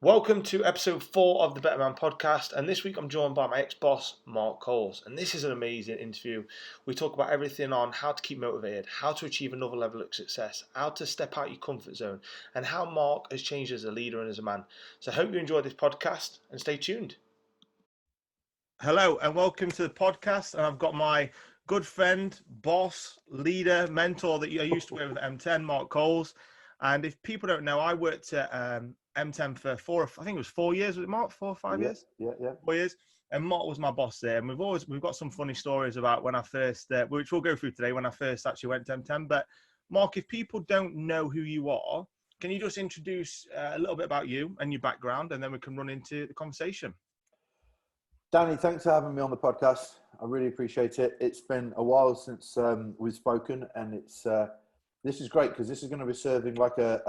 Welcome to episode 4 of the Better Man podcast, and this week I'm joined by my ex-boss, Mark Coles, and this is an amazing interview. We talk about everything on how to keep motivated, how to achieve another level of success, how to step out your comfort zone, and how Mark has changed as a leader and as a man. So I hope you enjoy this podcast and stay tuned. Hello and welcome to the podcast, and I've got my good friend, boss, leader, mentor that I used to work with at M10, Mark Coles. And if people don't know, I worked at M10 for 4 years, was it Mark? 4 or 5 years? Yeah. 4 years. And Mark was my boss there. And we've got some funny stories about when I first, which we'll go through today, when I first actually went to M10. But Mark, if people don't know who you are, can you just introduce a little bit about you and your background, and then we can run into the conversation? Danny, thanks for having me on the podcast. I really appreciate it. It's been a while since we've spoken, and this is great because this is going to be serving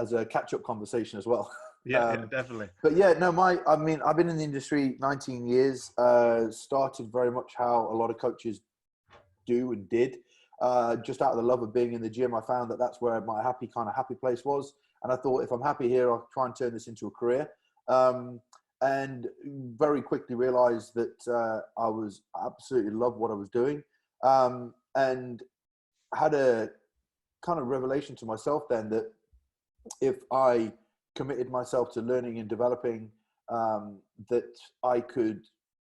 as a catch-up conversation as well. Yeah, definitely. But yeah, no, I've been in the industry 19 years. Started very much how a lot of coaches do and did. Just out of the love of being in the gym, I found that that's where my happy place was, and I thought if I'm happy here, I'll try and turn this into a career. And very quickly realized that I was absolutely loved what I was doing, and had a kind of revelation to myself then that if I committed myself to learning and developing, that I could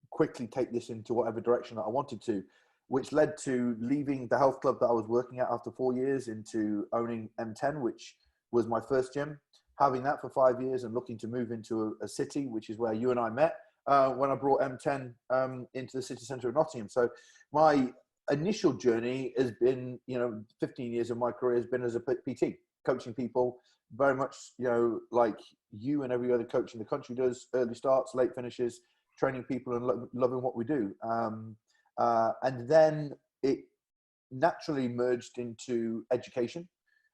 quickly take this into whatever direction that I wanted to, which led to leaving the health club that I was working at after 4 years into owning M10, which was my first gym. Having that for 5 years and looking to move into a city, which is where you and I met when I brought M10 into the city centre of Nottingham. So my initial journey has been, 15 years of my career has been as a PT, coaching people, very much, like you and every other coach in the country does, early starts, late finishes, training people and loving what we do. And then it naturally merged into education.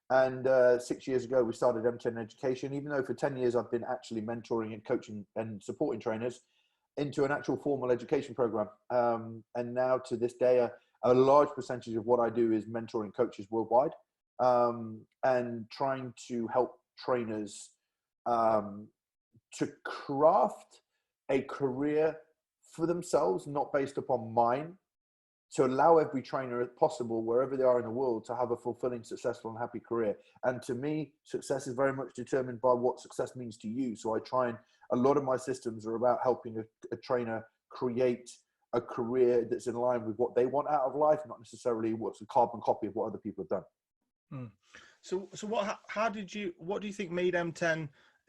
And 6 years ago, we started M10 Education, even though for 10 years I've been actually mentoring and coaching and supporting trainers into an actual formal education program. And now to this day, a large percentage of what I do is mentoring coaches worldwide and trying to help trainers to craft a career for themselves, not based upon mine, to allow every trainer, if possible, wherever they are in the world, to have a fulfilling, successful and happy career. And to me, success is very much determined by what success means to you. So I try and, a lot of my systems are about helping a trainer create a career that's in line with what they want out of life, not necessarily what's a carbon copy of what other people have done. So what do you think made M10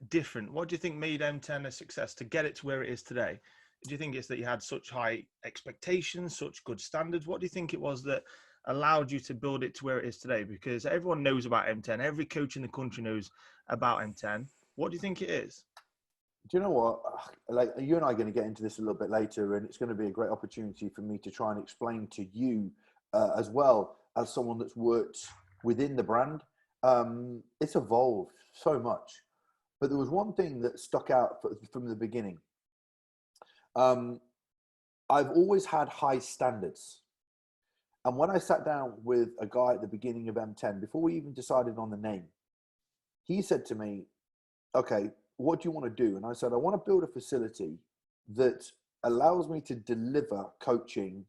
different? What do you think made M10 a success to get it to where it is today? Do you think it's that you had such high expectations, such good standards? What do you think it was that allowed you to build it to where it is today? Because everyone knows about M10. Every coach in the country knows about M10. What do you think it is? Do you know what? Like, you and I are going to get into this a little bit later, and it's going to be a great opportunity for me to try and explain to you as well as someone that's worked within the brand. It's evolved so much. But there was one thing that stuck out from the beginning. I've always had high standards. And when I sat down with a guy at the beginning of M10, before we even decided on the name, he said to me, okay, what do you want to do? And I said, I want to build a facility that allows me to deliver coaching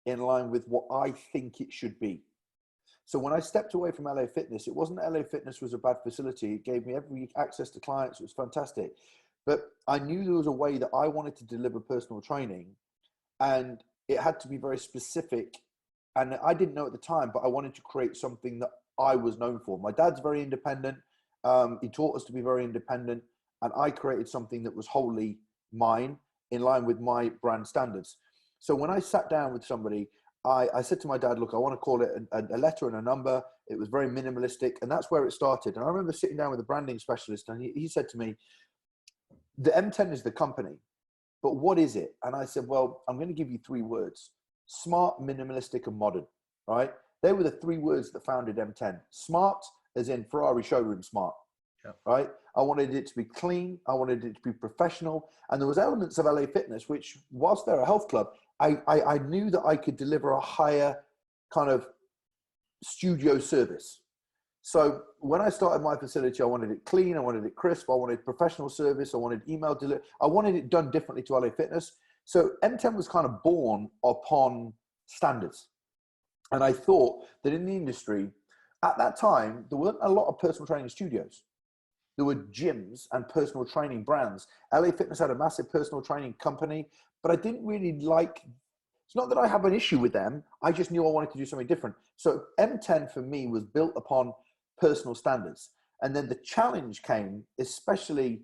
in line with what I think it should be. So when I stepped away from LA Fitness, it wasn't that LA Fitness was a bad facility. It gave me every access to clients. It was fantastic. But I knew there was a way that I wanted to deliver personal training, and it had to be very specific. And I didn't know at the time, but I wanted to create something that I was known for. My dad's very independent. He taught us to be very independent. And I created something that was wholly mine, in line with my brand standards. So when I sat down with somebody, I said to my dad, look, I want to call it a letter and a number. It was very minimalistic. And that's where it started. And I remember sitting down with a branding specialist, and he said to me, the M10 is the company, but what is it? And I said, well, I'm going to give you 3 words: smart, minimalistic, and modern, right? They were the 3 words that founded M10. Smart, as in Ferrari showroom smart, right? I wanted it to be clean. I wanted it to be professional. And there was elements of LA Fitness, which whilst they're a health club, I knew that I could deliver a higher kind of studio service. So when I started my facility, I wanted it clean, I wanted it crisp, I wanted professional service, I wanted email delivery, I wanted it done differently to LA Fitness. So M10 was kind of born upon standards. And I thought that in the industry, at that time, there weren't a lot of personal training studios. There were gyms and personal training brands. LA Fitness had a massive personal training company, but I didn't really like, it's not that I have an issue with them. I just knew I wanted to do something different. So M10 for me was built upon personal standards. And then the challenge came, especially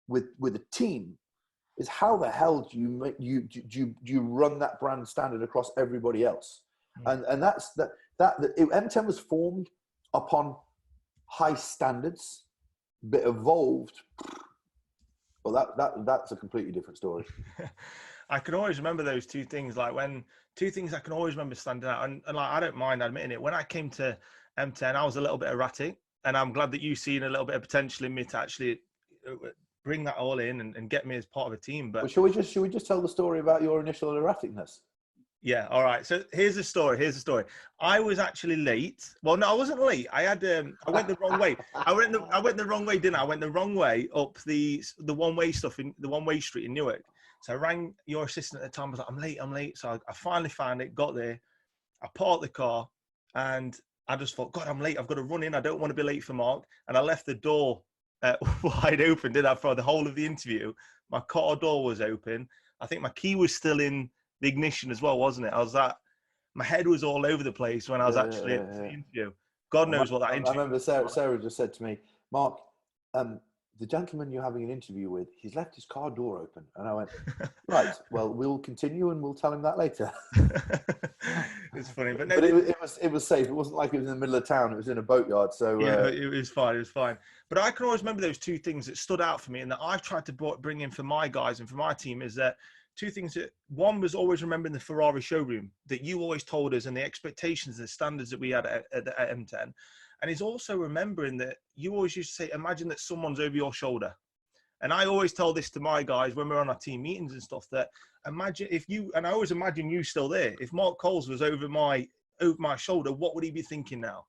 with a team, is how the hell do you run that brand standard across everybody else? And that's that M10 was formed upon high standards, but evolved. Well, that's a completely different story. I can always remember those two things. Like when two things I can always remember standing out, and like I don't mind admitting it. When I came to M10, I was a little bit erratic, and I'm glad that you've seen a little bit of potential in me to actually bring that all in and get me as part of a team. But well, should we just tell the story about your initial erraticness? yeah, all right. So here's the story. I was actually late. Well, no, I wasn't late. I went the wrong way. I went the wrong way, didn't I? I went the wrong way up the one-way stuff in the one-way street in Newark. So I rang your assistant at the time. I was like, I'm late. So I finally found it, got there. I parked the car and I just thought, God, I'm late. I've got to run in. I don't want to be late for Mark. And I left the door wide open, did I, for the whole of the interview. My car door was open. I think my key was still in the ignition as well, wasn't it? My head was all over the place when I was actually at the interview. God knows what that interview. I remember Sarah just said to me, Mark, the gentleman you're having an interview with, he's left his car door open. And I went, right, well, we'll continue and we'll tell him that later. It's funny, but no, but it was safe. It wasn't like it was in the middle of town. It was in a boatyard. So yeah, it was fine. But I can always remember those two things that stood out for me and that I've tried to bring in for my guys and for my team is that two things. That one was always remembering the Ferrari showroom that you always told us and the expectations, the standards that we had at M10. And he's also remembering that you always used to say, imagine that someone's over your shoulder. And I always tell this to my guys when we're on our team meetings and stuff, that imagine if you, and I always imagine you still there. If Mark Coles was over my shoulder, what would he be thinking now?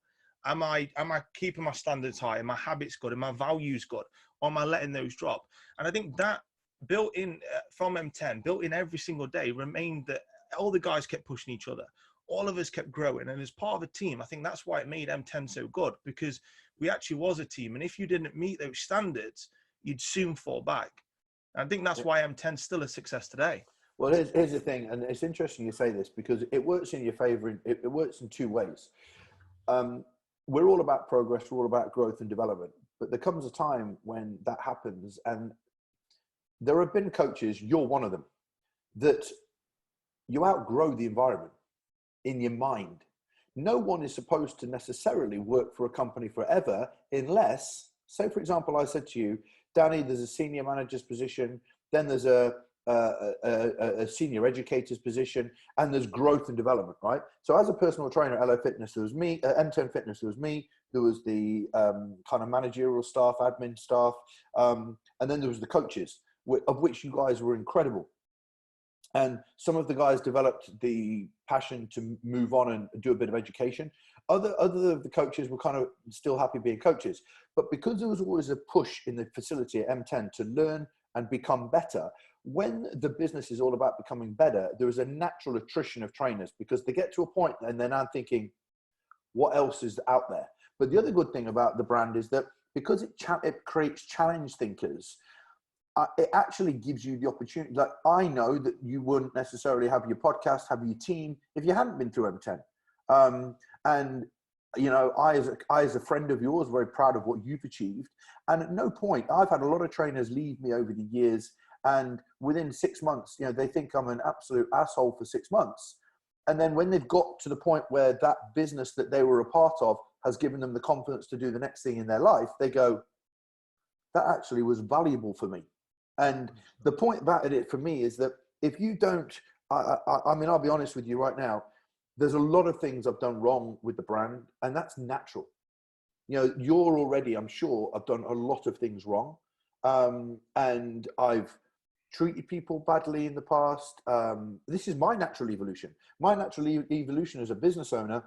Am I keeping my standards high? Are my habits good? Are my values good? Or am I letting those drop? And I think that built in from M10, built in every single day, remained that all the guys kept pushing each other. All of us kept growing. And as part of a team, I think that's why it made M10 so good, because we actually was a team. And if you didn't meet those standards, you'd soon fall back. And I think that's why M10 is still a success today. Well, here's the thing, and it's interesting you say this because it works in your favor. It works in two ways. We're all about progress. We're all about growth and development. But there comes a time when that happens, and there have been coaches, you're one of them, that you outgrow the environment in your mind. No one is supposed to necessarily work for a company forever unless, say, for example, I said to you, Danny, there's a senior manager's position, then there's a senior educator's position, and there's growth and development, right? So as a personal trainer at LA Fitness, there was me, M10 Fitness, there was me, there was the kind of managerial staff, admin staff, and then there was the coaches, of which you guys were incredible. And some of the guys developed the passion to move on and do a bit of education. Other of the coaches were kind of still happy being coaches. But because there was always a push in the facility at M10 to learn and become better, when the business is all about becoming better, there is a natural attrition of trainers because they get to a point and they're now thinking, what else is out there? But the other good thing about the brand is that because it creates challenge thinkers, it actually gives you the opportunity. Like, I know that you wouldn't necessarily have your podcast, have your team, if you hadn't been through M10. And, you know, I, as a friend of yours, very proud of what you've achieved. And at no point, I've had a lot of trainers leave me over the years. And within 6 months, you know, they think I'm an absolute asshole for 6 months. And then when they've got to the point where that business that they were a part of has given them the confidence to do the next thing in their life, they go, that actually was valuable for me. And the point about it for me is that if you don't, I mean, I'll be honest with you right now, there's a lot of things I've done wrong with the brand, and that's natural. You know, you're already, I'm sure, I've done a lot of things wrong. And I've treated people badly in the past. This is my natural evolution. My natural evolution as a business owner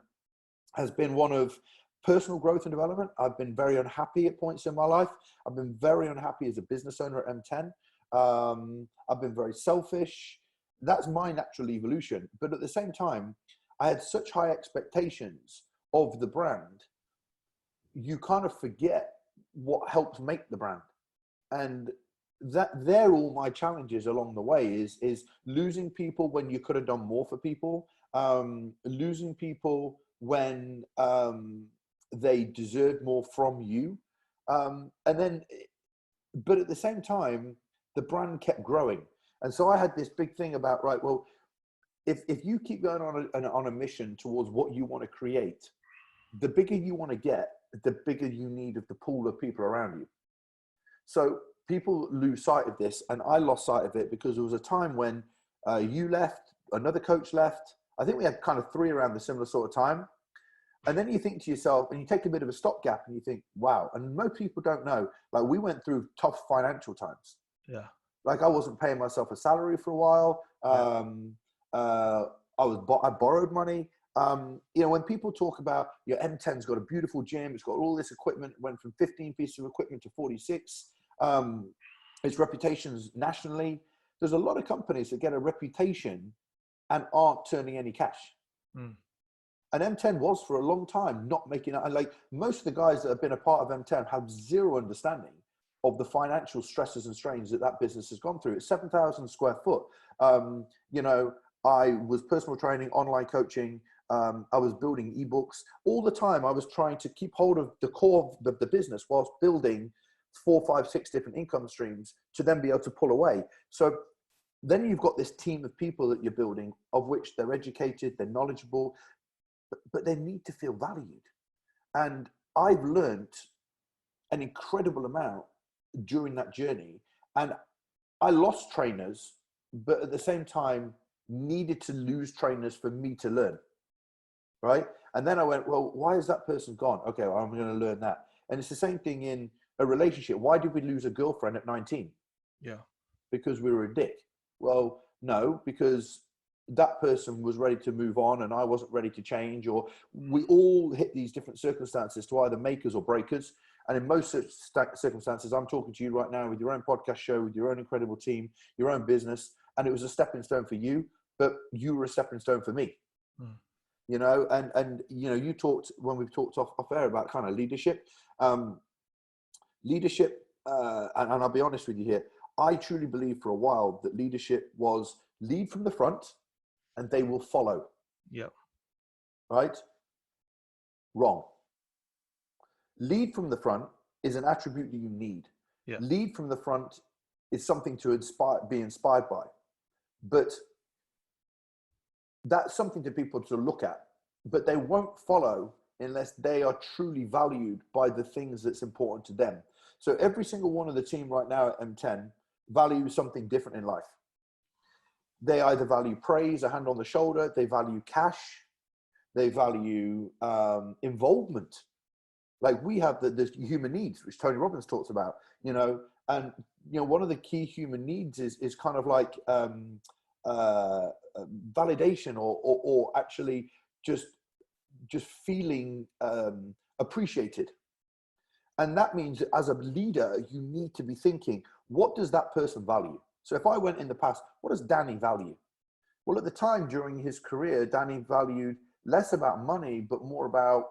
has been one of Personal growth and development, I've been very unhappy at points in my life. I've been very unhappy as a business owner at M10. I've been very selfish. That's my natural evolution. But at the same time, I had such high expectations of the brand, you kind of forget what helps make the brand. And they're all my challenges along the way is losing people when you could have done more for people, losing people when they deserve more from you. But at the same time, the brand kept growing. And so I had this big thing about, right, well, if you keep going on a mission towards what you want to create, the bigger you want to get, the bigger you need of the pool of people around you. So people lose sight of this, and I lost sight of it because there was a time when you left, another coach left. I think we had kind of 3 around the similar sort of time. And then you think to yourself, and you take a bit of a stopgap and you think, wow. And most people don't know, like we went through tough financial times. Yeah. Like I wasn't paying myself a salary for a while. I borrowed money. When people talk about your M10's got a beautiful gym, it's got all this equipment, went from 15 pieces of equipment to 46. Its reputation's nationally. There's a lot of companies that get a reputation and aren't turning any cash. Mm. And M10 was for a long time not making it. And like most of the guys that have been a part of M10 have zero understanding of the financial stresses and strains that business has gone through. It's 7,000 square foot. I was personal training, online coaching. I was building ebooks all the time. I was trying to keep hold of the core of the business whilst building 4, 5, 6 different income streams to then be able to pull away. So then you've got this team of people that you're building, of which they're educated, they're knowledgeable, but they need to feel valued. And I've learned an incredible amount during that journey. And I lost trainers, but at the same time, needed to lose trainers for me to learn. Right. And then I went, well, why is that person gone? Okay, well, I'm going to learn that. And it's the same thing in a relationship. Why did we lose a girlfriend at 19? Yeah. Because we were a dick. Well, no, because that person was ready to move on and I wasn't ready to change, or we all hit these different circumstances to either makers or breakers. And in most circumstances, I'm talking to you right now with your own podcast show, with your own incredible team, your own business. And it was a stepping stone for you, but you were a stepping stone for me. Mm. You talked when we've talked off air about kind of leadership, and I'll be honest with you here. I truly believe for a while that leadership was lead from the front and they will follow. Yeah. Right? Wrong. Lead from the front is an attribute that you need. Yeah. Lead from the front is something to be inspired by. But that's something to people to look at. But they won't follow unless they are truly valued by the things that's important to them. So every single one of the team right now at M10 values something different in life. They either value praise, a hand on the shoulder, they value cash, they value involvement. Like we have the human needs, which Tony Robbins talks about, and one of the key human needs is kind of like validation or actually just feeling appreciated. And that means that as a leader, you need to be thinking, what does that person value? So if I went in the past, what does Danny value? Well, at the time during his career, Danny valued less about money, but more about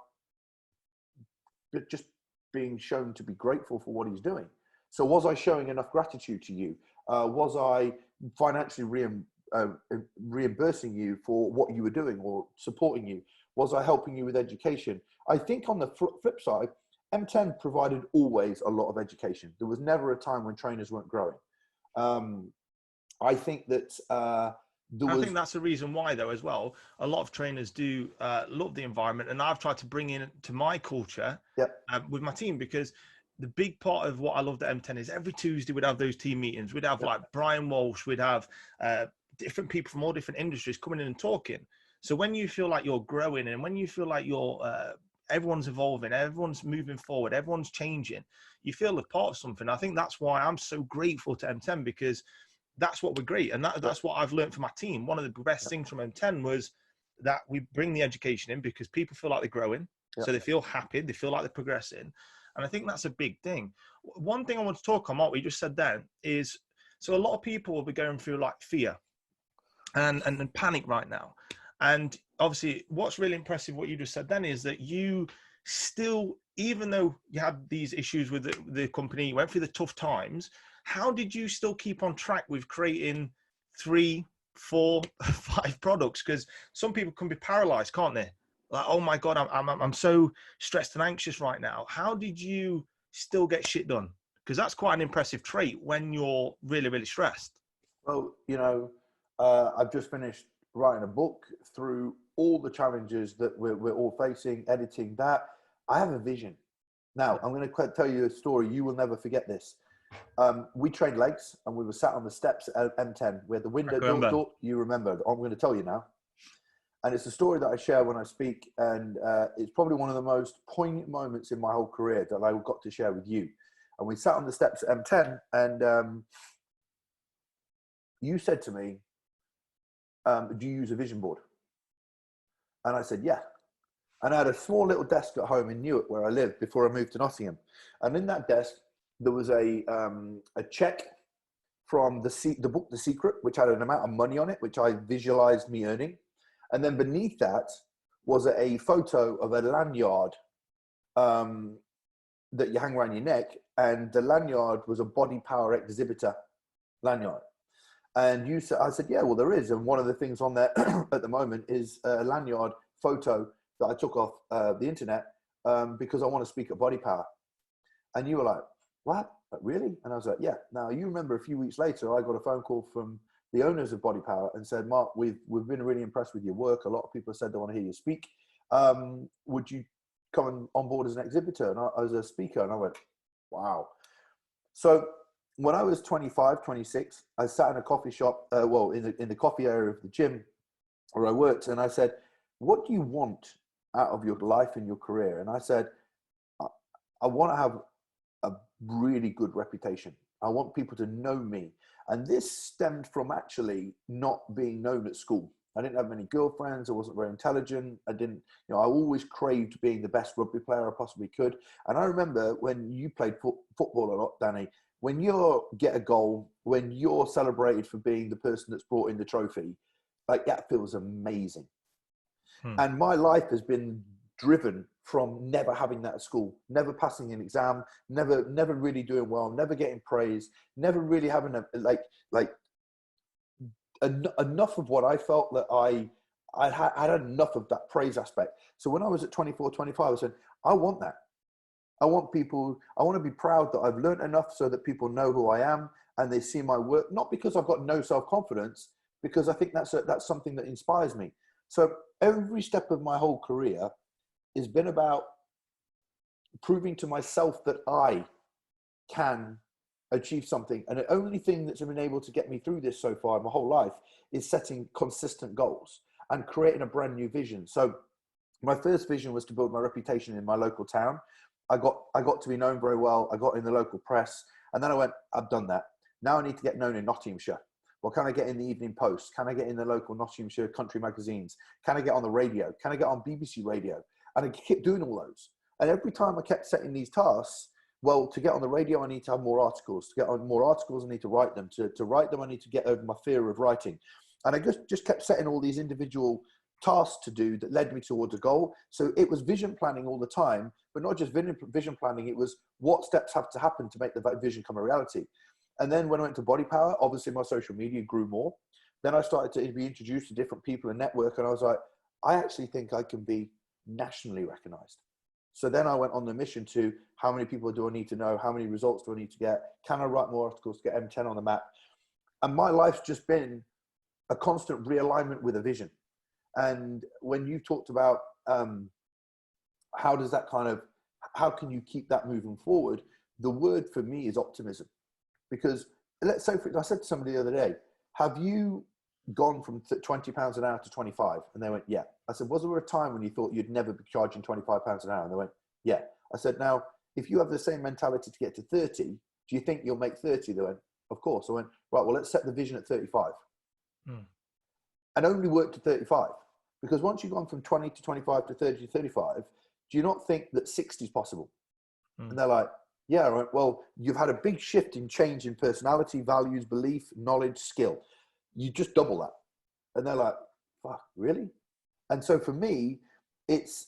just being shown to be grateful for what he's doing. So was I showing enough gratitude to you? Was I financially reimbursing you for what you were doing or supporting you? Was I helping you with education? I think on the flip side, M10 provided always a lot of education. There was never a time when trainers weren't growing. I think that I think that's the reason why, though, as well. A lot of trainers do love the environment, and I've tried to bring in to my culture with my team, because the big part of what I loved at M10 is every Tuesday we'd have those team meetings. We'd have like Brian Walsh, we'd have different people from all different industries coming in and talking. So when you feel like you're growing and when you feel like you're everyone's evolving, everyone's moving forward, everyone's changing, you feel a part of something. I think that's why I'm so grateful to M10, because that's what we're great. And that's what I've learned from my team. One of the best things from M10 was that we bring the education in because people feel like they're growing. Yeah. So they feel happy, they feel like they're progressing. And I think that's a big thing. One thing I want to talk on, what we just said then, is so a lot of people will be going through like fear and panic right now. And obviously, what's really impressive, what you just said then, is that you still, even though you had these issues with the company, you went through the tough times, how did you still keep on track with creating 3, 4, 5 products? Because some people can be paralyzed, can't they? Like, oh my God, I'm so stressed and anxious right now. How did you still get shit done? Because that's quite an impressive trait when you're really, really stressed. Well, I've just finished writing a book through all the challenges that we're all facing, editing that. I have a vision. Now, I'm going to tell you a story. You will never forget this. We trained legs and we were sat on the steps at M10 where the window door. You remember. I'm going to tell you now. And it's a story that I share when I speak. And it's probably one of the most poignant moments in my whole career that I got to share with you. And we sat on the steps at M10 and you said to me, do you use a vision board? And I said, yeah. And I had a small little desk at home in Newark where I lived before I moved to Nottingham. And in that desk, there was a check from the book, The Secret, which had an amount of money on it, which I visualized me earning. And then beneath that was a photo of a lanyard that you hang around your neck. And the lanyard was a body power exhibitor lanyard. And I said, yeah, well, there is. And one of the things on there at the moment is a lanyard photo that I took off the internet because I want to speak at Body Power. And you were like, what? Like, really? And I was like, yeah. Now, you remember a few weeks later, I got a phone call from the owners of Body Power and said, Mark, we've been really impressed with your work. A lot of people said they want to hear you speak. Would you come on board as an exhibitor and as a speaker? And I went, wow. So when I was 25, 26, I sat in a coffee shop, in the coffee area of the gym where I worked. And I said, what do you want out of your life and your career? And I said, I want to have a really good reputation. I want people to know me. And this stemmed from actually not being known at school. I didn't have many girlfriends. I wasn't very intelligent. I always craved being the best rugby player I possibly could. And I remember when you played football a lot, Danny, when you get a goal, when you're celebrated for being the person that's brought in the trophy, like that feels amazing. And my life has been driven from never having that at school, never passing an exam, never really doing well, never getting praise, never really having enough of what I felt that I had enough of that praise aspect. So when I was at 24, 25, I said, I want that. I want to be proud that I've learned enough so that people know who I am and they see my work, not because I've got no self-confidence, because I think that's something that inspires me. So every step of my whole career has been about proving to myself that I can achieve something. And the only thing that's been able to get me through this so far my whole life is setting consistent goals and creating a brand new vision. So my first vision was to build my reputation in my local town. I got to be known very well. I got in the local press. And then I went, I've done that. Now I need to get known in Nottinghamshire. Well, can I get in the Evening Post? Can I get in the local Nottinghamshire country magazines? Can I get on the radio? Can I get on BBC Radio? And I kept doing all those. And every time I kept setting these tasks, well, to get on the radio, I need to have more articles. To get on more articles, I need to write them. To write them, I need to get over my fear of writing. And I just kept setting all these individual tasks to do that led me towards a goal. So it was vision planning all the time, but not just vision planning. It was what steps have to happen to make the vision come a reality. And then when I went to Body Power, obviously my social media grew more. Then I started to be introduced to different people and network. And I was like, I actually think I can be nationally recognized. So then I went on the mission to how many people do I need to know? How many results do I need to get? Can I write more articles to get M10 on the map? And my life's just been a constant realignment with a vision. And when you talked about how can you keep that moving forward? The word for me is optimism. Because let's say, I said to somebody the other day, have you gone from £20 an hour to 25? And they went, yeah. I said, was there a time when you thought you'd never be charging £25 an hour? And they went, yeah. I said, now, if you have the same mentality to get to 30, do you think you'll make 30? They went, of course. I went, right, well, let's set the vision at 35. And only work to 35. Because once you've gone from 20 to 25 to 30 to 35, do you not think that 60 is possible? Mm. And they're like, yeah, right. Well, you've had a big shift in change in personality, values, belief, knowledge, skill. You just double that. And they're like, fuck, really? And so for me, it's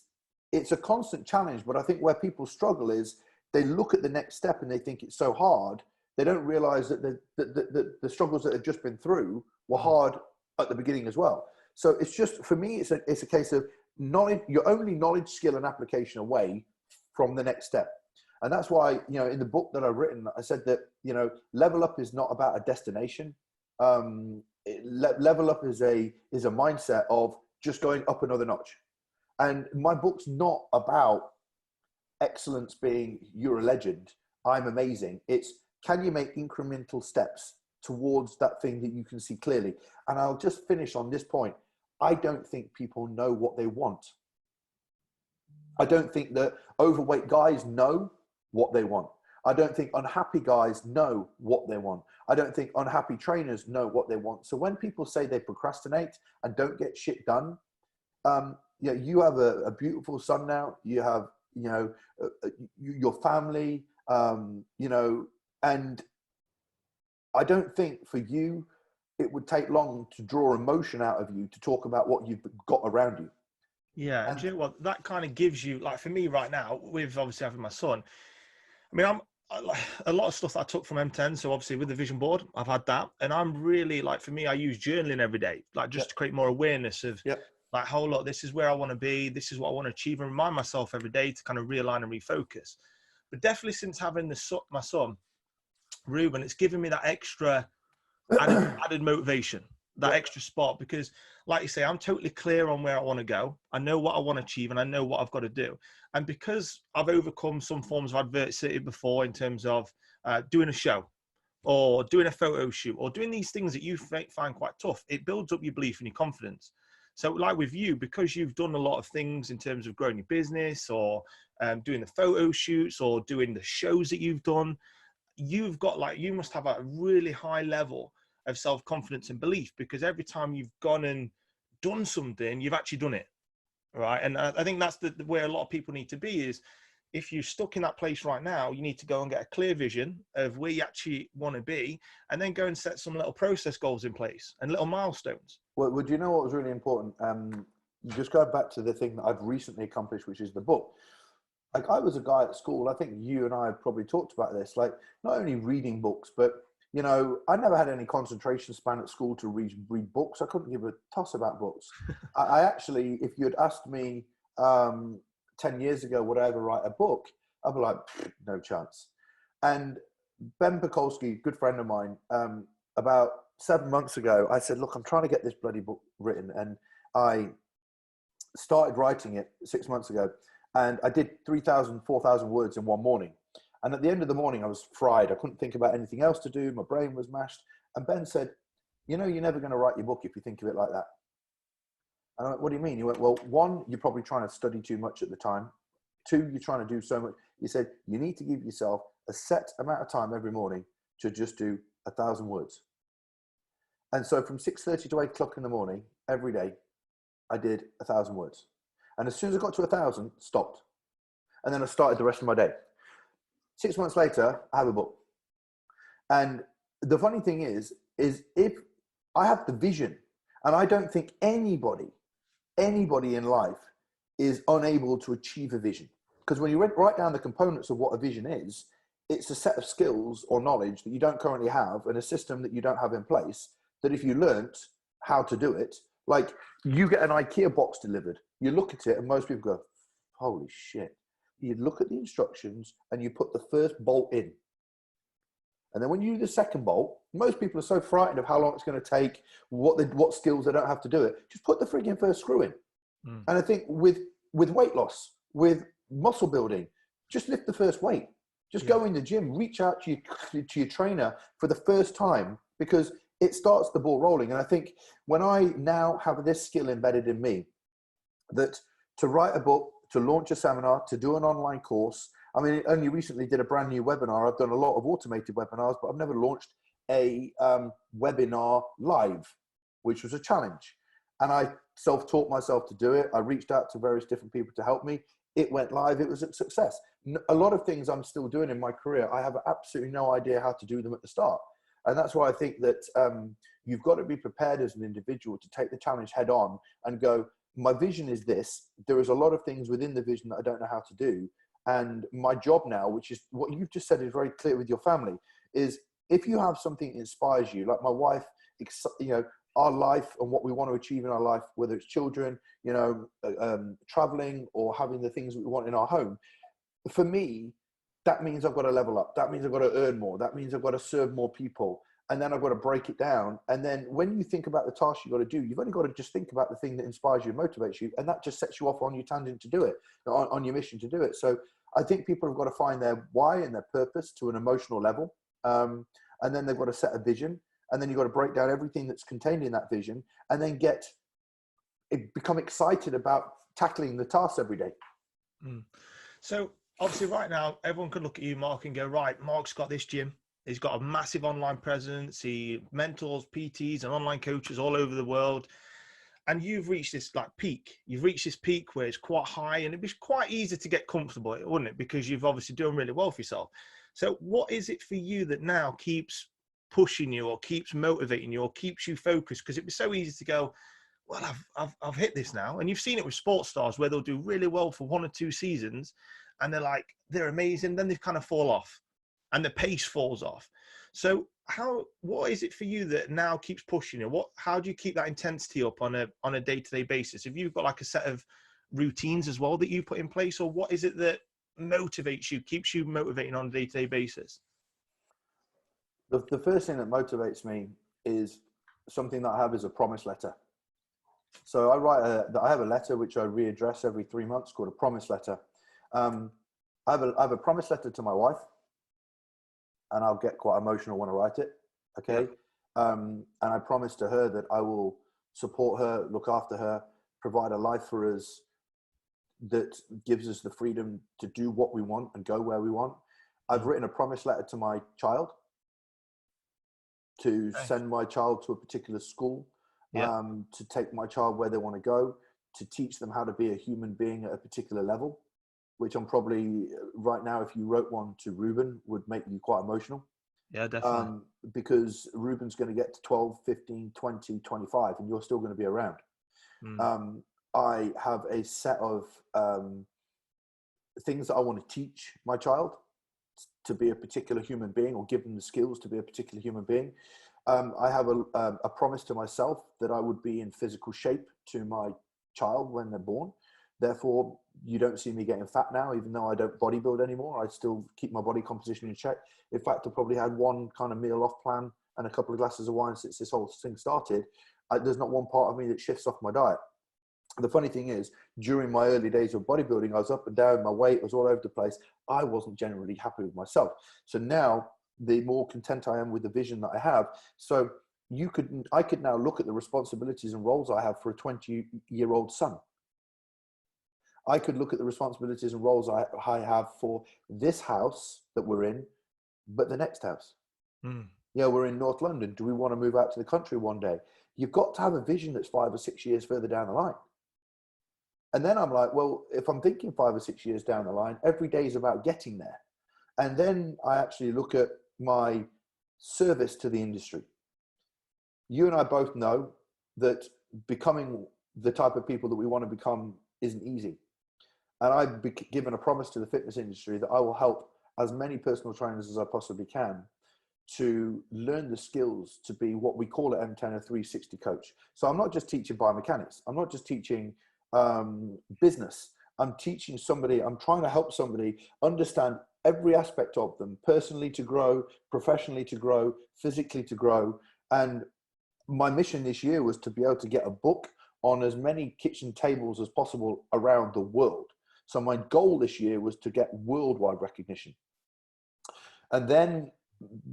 a constant challenge. But I think where people struggle is they look at the next step and they think it's so hard. They don't realize that the struggles that they've just been through were hard at the beginning as well. So it's just, for me, it's a case of knowledge. You're only knowledge, skill, and application away from the next step. And that's why, in the book that I've written, I said that, level up is not about a destination. Level up is a mindset of just going up another notch. And my book's not about excellence being you're a legend, I'm amazing. It's, can you make incremental steps towards that thing that you can see clearly? And I'll just finish on this point. I don't think people know what they want. I don't think that overweight guys know what they want. I don't think unhappy guys know what they want. I don't think unhappy trainers know what they want. So when people say they procrastinate and don't get shit done, you have a beautiful son now. You have, your family, and I don't think for you, it would take long to draw emotion out of you to talk about what you've got around you. Yeah, and do you know what? That kind of gives you, like, for me right now, with obviously having my son, I mean, a lot of stuff that I took from M10. So obviously with the vision board, I've had that. And I'm really, like, for me, I use journaling every day, like, just to create more awareness of, like, oh, look, this is where I want to be. This is what I want to achieve, and remind myself every day to kind of realign and refocus. But definitely since having my son, Ruben, it's given me that extra added motivation, that extra spot, because like you say, I'm totally clear on where I want to go. I know what I want to achieve and I know what I've got to do. And because I've overcome some forms of adversity before in terms of doing a show or doing a photo shoot or doing these things that you find quite tough, it builds up your belief and your confidence. So like with you, because you've done a lot of things in terms of growing your business or doing the photo shoots or doing the shows that you've done, you've got, like, you must have a really high level of self-confidence and belief, because every time you've gone and done something, you've actually done it, right? And I think that's the where a lot of people need to be is, if you're stuck in that place right now, you need to go and get a clear vision of where you actually want to be, and then go and set some little process goals in place and little milestones. Well, do you know what was really important? Just going back to the thing that I've recently accomplished, which is the book. Like, I was a guy at school, I think you and I have probably talked about this, like, not only reading books, but, I never had any concentration span at school to read books. I couldn't give a toss about books. I actually, if you'd asked me 10 years ago, would I ever write a book? I'd be like, no chance. And Ben Pekulski, good friend of mine, about 7 months ago, I said, look, I'm trying to get this bloody book written. And I started writing it 6 months ago. And I did 3,000, 4,000 words in one morning. And at the end of the morning, I was fried. I couldn't think about anything else to do. My brain was mashed. And Ben said, you're never going to write your book if you think of it like that. And I went, what do you mean? He went, well, one, you're probably trying to study too much at the time. Two, you're trying to do so much. He said, you need to give yourself a set amount of time every morning to just do 1,000 words. And so from 6:30 to 8 o'clock in the morning, every day, I did 1,000 words. And as soon as I got to 1,000, stopped. And then I started the rest of my day. 6 months later, I have a book. And the funny thing is if I have the vision, and I don't think anybody in life is unable to achieve a vision. Because when you write down the components of what a vision is, it's a set of skills or knowledge that you don't currently have and a system that you don't have in place, that if you learnt how to do it, like, you get an IKEA box delivered, you look at it and most people go, holy shit. You look at the instructions and you put the first bolt in. And then when you do the second bolt, most people are so frightened of how long it's going to take, what skills they don't have to do it. Just put the frigging first screw in. And I think with weight loss, with muscle building, just lift the first weight. Just go in the gym, reach out to your trainer for the first time, because it starts the ball rolling. And I think when I now have this skill embedded in me, that to write a book, to launch a seminar, to do an online course. I mean, only recently did a brand new webinar. I've done a lot of automated webinars, but I've never launched a webinar live, which was a challenge. And I self-taught myself to do it. I reached out to various different people to help me. it went live, it was a success. A lot of things I'm still doing in my career, I have absolutely no idea how to do them at the start. And that's why I think that you've got to be prepared as an individual to take the challenge head on and go, my vision is this. There is a lot of things within the vision that I don't know how to do. And my job now, which is what you've just said is very clear with your family, is if you have something that inspires you, like my wife, you know, our life and what we want to achieve in our life, whether it's children, you know, traveling or having the things we want in our home. For me, that means I've got to level up. That means I've got to earn more. That means I've got to serve more people. And then I've got to break it down. And then when you think about the task you've got to do, you've only got to just think about the thing that inspires you and motivates you. And that just sets you off on your tangent to do it, on your mission to do it. So I think people have got to find their why and their purpose to an emotional level. And then they've got to set a vision. And then you've got to break down everything that's contained in that vision and then become excited about tackling the tasks every day. So obviously right now, everyone can look at you, Mark, and go, right, Mark's got this gym. He's got a massive online presence. He mentors PTs and online coaches all over the world. And you've reached this like peak. You've reached this peak where it's quite high and it'd be quite easy to get comfortable, wouldn't it? Because you've obviously done really well for yourself. So what is it for you that now keeps pushing you or keeps motivating you or keeps you focused? Because it'd be so easy to go, well, I've hit this now. And you've seen it with sports stars where they'll do really well for 1 or 2 seasons and they're amazing. Then they kind of fall off and the pace falls off. So what is it for you that now keeps pushing you? How do you keep that intensity up on a day-to-day basis? Have you got like a set of routines as well that you put in place, or what is it that motivates you, keeps you motivating on a day-to-day basis? The first thing that motivates me is something that I have is a promise letter. So I have a letter which I readdress every 3 months called a promise letter. I have a promise letter to my wife, and I'll get quite emotional when I write it. Okay. Yeah. And I promise to her that I will support her, look after her, provide a life for us that gives us the freedom to do what we want and go where we want. I've written a promise letter to my child to send my child to a particular school, to take my child where they want to go, to teach them how to be a human being at a particular level, which I'm probably right now, if you wrote one to Ruben, would make you quite emotional. Yeah, definitely. Because Ruben's going to get to 12, 15, 20, 25, and you're still going to be around. I have a set of things that I want to teach my child to be a particular human being, or give them the skills to be a particular human being. I have a promise to myself that I would be in physical shape to my child when they're born. Therefore, you don't see me getting fat now, even though I don't bodybuild anymore. I still keep my body composition in check. In fact, I probably had one kind of meal off plan and a couple of glasses of wine since this whole thing started. There's not one part of me that shifts off my diet. The funny thing is, during my early days of bodybuilding, I was up and down, my weight was all over the place. I wasn't generally happy with myself. So now, the more content I am with the vision that I have. So I could now look at the responsibilities and roles I have for a 20-year-old son. I could look at the responsibilities and roles I have for this house that we're in, but the next house. Yeah, we're in North London. Do we want to move out to the country one day? You've got to have a vision that's 5 or 6 years further down the line. And then I'm like, well, if I'm thinking 5 or 6 years down the line, every day is about getting there. And then I actually look at my service to the industry. You and I both know that becoming the type of people that we want to become isn't easy. And I've given a promise to the fitness industry that I will help as many personal trainers as I possibly can to learn the skills to be what we call at M10 a 360 coach. So I'm not just teaching biomechanics. I'm not just teaching business. I'm teaching somebody, I'm trying to help somebody understand every aspect of them, personally to grow, professionally to grow, physically to grow. And my mission this year was to be able to get a book on as many kitchen tables as possible around the world. So my goal this year was to get worldwide recognition. And then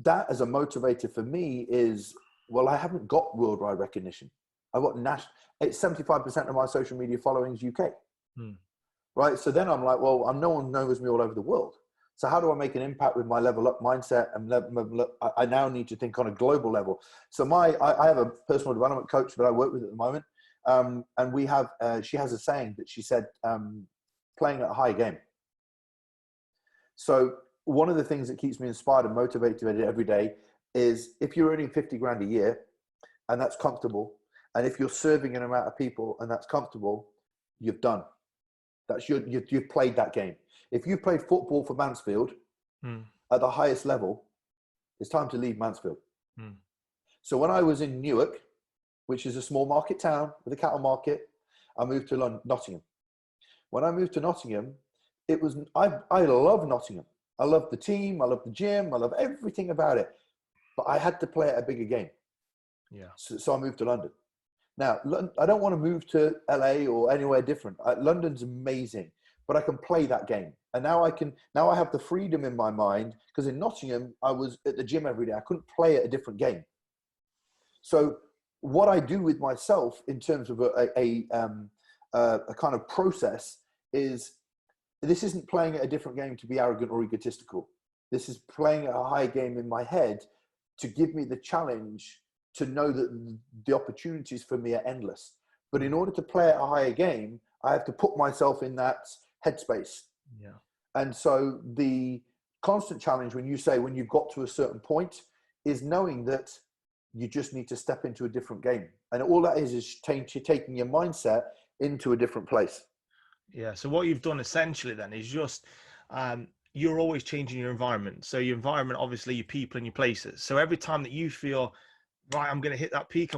that as a motivator for me is, well, I haven't got worldwide recognition. I've got it's 75% of my social media following is UK. Right. So then I'm like, well, no one knows me all over the world. So how do I make an impact with my level up mindset? And I now need to think on a global level. So I have a personal development coach that I work with at the moment. And we have, she has a saying that she said, playing at a high game. So one of the things that keeps me inspired and motivated every day is if you're earning 50 grand a year and that's comfortable, and if you're serving an amount of people and that's comfortable, you've done. You've played that game. If you played football for Mansfield at the highest level, it's time to leave Mansfield. So when I was in Newark, which is a small market town with a cattle market, I moved to Nottingham. When I moved to Nottingham, I love Nottingham. I love the team. I love the gym. I love everything about it. But I had to play at a bigger game. Yeah. So I moved to London. Now, I don't want to move to LA or anywhere different. London's amazing, but I can play that game. And now I have the freedom in my mind, because in Nottingham, I was at the gym every day. I couldn't play at a different game. So what I do with myself in terms of a kind of process is, this isn't playing at a different game to be arrogant or egotistical. This is playing at a high game in my head to give me the challenge to know that the opportunities for me are endless. But in order to play at a higher game, I have to put myself in that headspace. Yeah. And so the constant challenge when you've got to a certain point is knowing that you just need to step into a different game. And all that is taking your mindset into a different place. Yeah. So what you've done essentially then is just, you're always changing your environment. So your environment, obviously your people and your places. So every time that you feel, right, I'm going to hit that peak,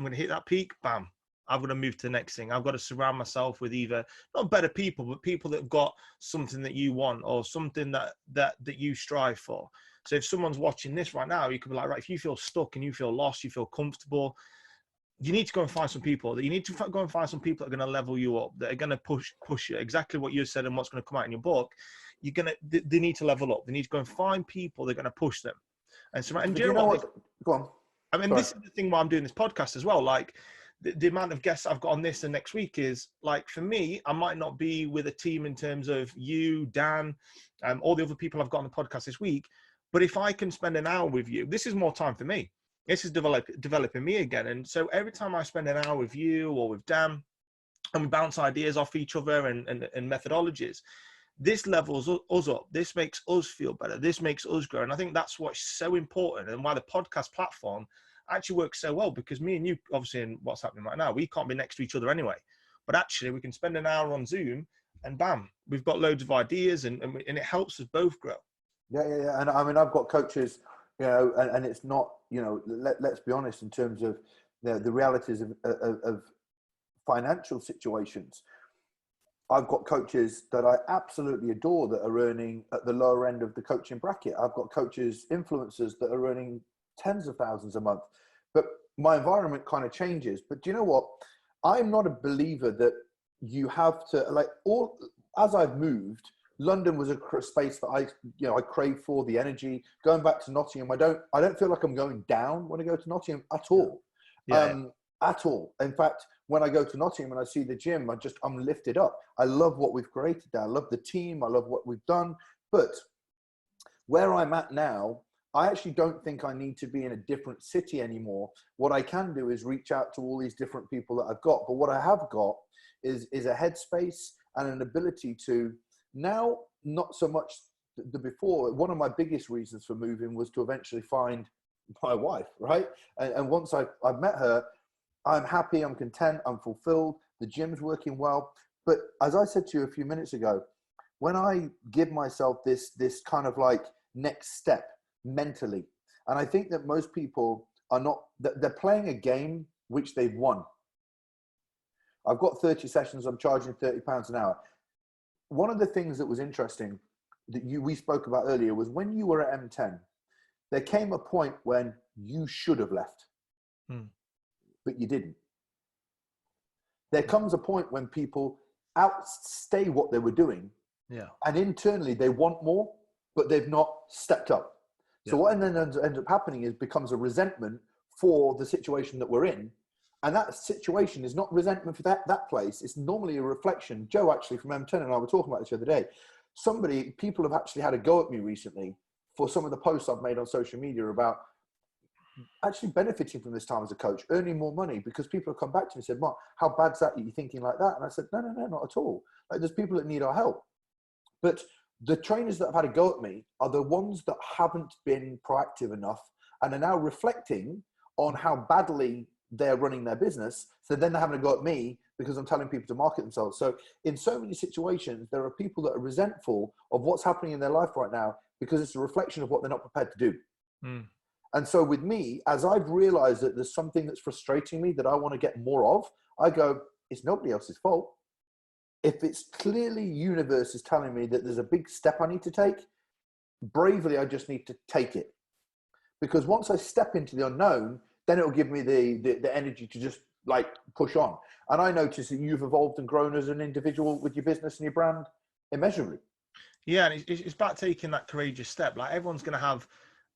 bam, I've got to move to the next thing. I've got to surround myself with either not better people, but people that have got something that you want or something that you strive for. So if someone's watching this right now, you could be like, right, if you feel stuck and you feel lost, you feel comfortable, you need to go and find some people that are going to level you up, that are going to push you. Exactly what you said and what's going to come out in your book. They need to level up. They need to go and find people that are going to push them. And so, and But you know what? Go on. I mean, Sorry. this is the thing why I'm doing this podcast as well. Like the amount of guests I've got on this and next week is like, for me, I might not be with a team in terms of you, Dan, all the other people I've got on the podcast this week. But if I can spend an hour with you, this is more time for me. This is developing me again. And so every time I spend an hour with you or with Dan and we bounce ideas off each other and methodologies, this levels us up. This makes us feel better. This makes us grow. And I think that's what's so important and why the podcast platform actually works so well, because me and you, obviously, in what's happening right now, we can't be next to each other anyway. But actually, we can spend an hour on Zoom and bam, we've got loads of ideas and it helps us both grow. Yeah. And I mean, I've got coaches, and it's not, let's be honest in terms of the realities of financial situations. I've got coaches that I absolutely adore that are earning at the lower end of the coaching bracket. I've got coaches, influencers that are earning tens of thousands a month. But my environment kind of changes. But do you know what? I'm not a believer that you have to, as I've moved, London was a space that I crave for the energy. Going back to Nottingham, I don't feel like I'm going down when I go to Nottingham at all. At all. In fact, when I go to Nottingham and I see the gym, I'm lifted up. I love what we've created there. I love the team. I love what we've done. But where I'm at now, I actually don't think I need to be in a different city anymore. What I can do is reach out to all these different people that I've got. But what I have got is a headspace and an ability to now, not so much the before. One of my biggest reasons for moving was to eventually find my wife, right? And once I've met her, I'm happy, I'm content, I'm fulfilled, the gym's working well. But as I said to you a few minutes ago, when I give myself this kind of like next step mentally, and I think that most people are not, they're playing a game which they've won. I've got 30 sessions, I'm charging £30 an hour. One of the things that was interesting that we spoke about earlier was when you were at M10, there came a point when you should have left. But you didn't. There comes a point when people outstay what they were doing, and internally they want more, but they've not stepped up. So what then ends up happening is becomes a resentment for the situation that we're in, and that situation is not resentment for that place. It's normally a reflection. Joe, actually from M10 and I were talking about this the other day. People have actually had a go at me recently for some of the posts I've made on social media about actually benefiting from this time as a coach, earning more money, because people have come back to me and said, Mark, how bad's that? Are you thinking like that? And I said, no, not at all. Like, there's people that need our help. But the trainers that have had a go at me are the ones that haven't been proactive enough and are now reflecting on how badly they're running their business. So then they're having a go at me because I'm telling people to market themselves. So in so many situations, there are people that are resentful of what's happening in their life right now because it's a reflection of what they're not prepared to do. Mm. And so with me, as I've realized that there's something that's frustrating me that I want to get more of, I go, it's nobody else's fault. If it's clearly universe is telling me that there's a big step I need to take, bravely, I just need to take it. Because once I step into the unknown, then it'll give me the energy to just like push on. And I notice that you've evolved and grown as an individual with your business and your brand immeasurably. Yeah, and it's about taking that courageous step. Like everyone's going to have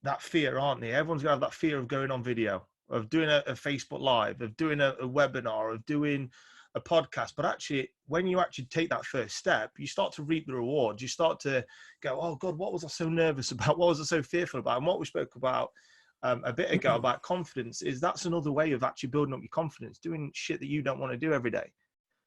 that fear, aren't they? Everyone's going to have that fear of going on video, of doing a Facebook Live, of doing a webinar, of doing a podcast. But actually, when you actually take that first step, you start to reap the rewards. You start to go, oh God, what was I so nervous about? What was I so fearful about? And what we spoke about a bit ago about confidence is that's another way of actually building up your confidence, doing shit that you don't want to do every day.